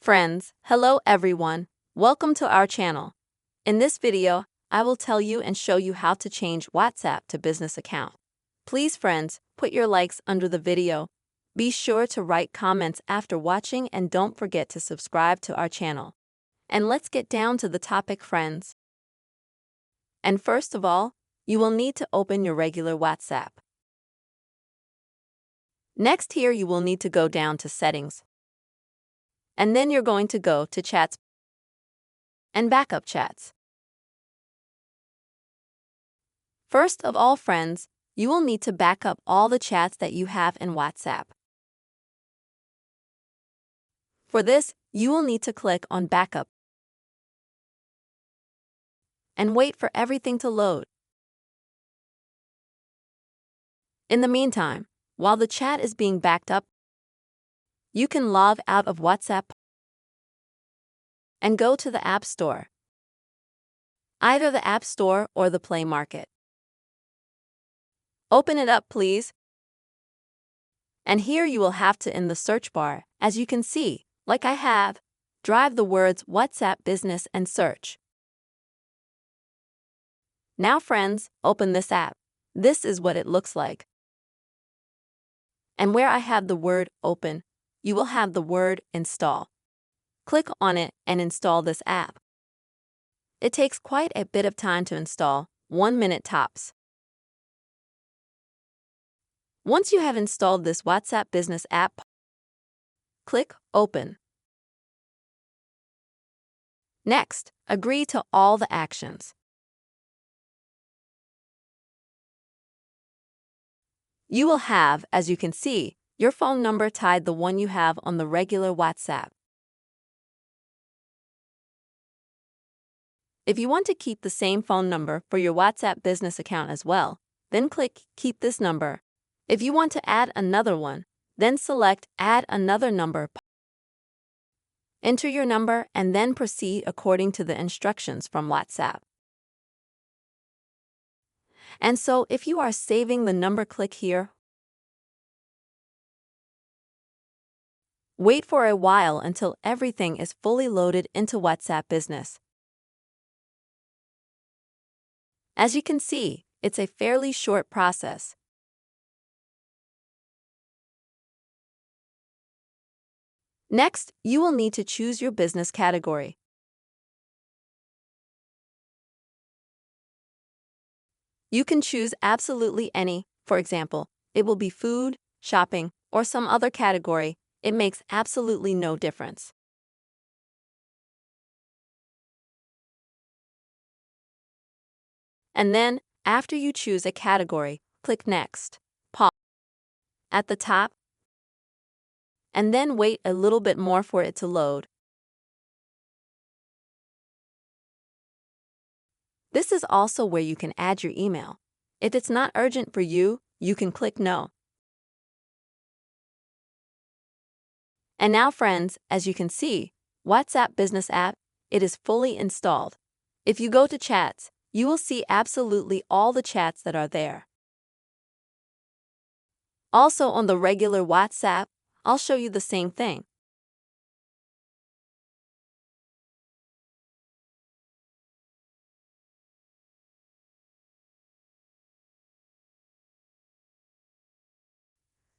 Friends, hello everyone. Welcome to our channel. In this video, I will tell you and show you how to change WhatsApp to business account. Please friends, put your likes under the video. Be sure to write comments after watching and don't forget to subscribe to our channel. And let's get down to the topic, friends. And first of all, you will need to open your regular WhatsApp. Next here you will need to go down to settings. And then you're going to go to chats and backup chats. First of all, friends, you will need to back up all the chats that you have in WhatsApp. For this, you will need to click on Backup and wait for everything to load. In the meantime, while the chat is being backed up, you can log out of WhatsApp and go to the App Store, either the App Store or the Play Market. Open it up, please. And here you will have to, in the search bar, as you can see, like I have, drive the words WhatsApp Business and search. Now friends, open this app. This is what it looks like. And where I have the word open, you will have the word install. Click on it and install this app. It takes quite a bit of time to install, 1 minute tops. Once you have installed this WhatsApp Business app, click Open. Next, agree to all the actions. You will have, as you can see, your phone number tied the one you have on the regular WhatsApp. If you want to keep the same phone number for your WhatsApp business account as well, then click Keep this number. If you want to add another one, then select Add another number. Enter your number and then proceed according to the instructions from WhatsApp. And so if you are saving the number, click here. Wait for a while until everything is fully loaded into WhatsApp Business. As you can see, it's a fairly short process. Next, you will need to choose your business category. You can choose absolutely any. For example, it will be food, shopping, or some other category. It makes absolutely no difference. And then, after you choose a category, click Next. Pause at the top, and then wait a little bit more for it to load. This is also where you can add your email. If it's not urgent for you, you can click No. And now friends, as you can see, WhatsApp Business app, it is fully installed. If you go to chats, you will see absolutely all the chats that are there. Also on the regular WhatsApp, I'll show you the same thing.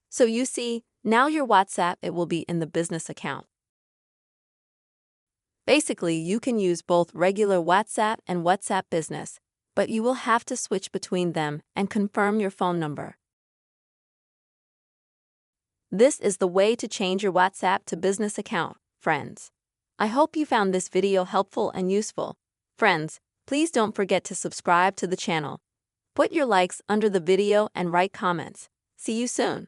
So you see, now your WhatsApp, it will be in the business account. Basically, you can use both regular WhatsApp and WhatsApp Business, but you will have to switch between them and confirm your phone number. This is the way to change your WhatsApp to business account, friends. I hope you found this video helpful and useful. Friends, please don't forget to subscribe to the channel. Put your likes under the video and write comments. See you soon.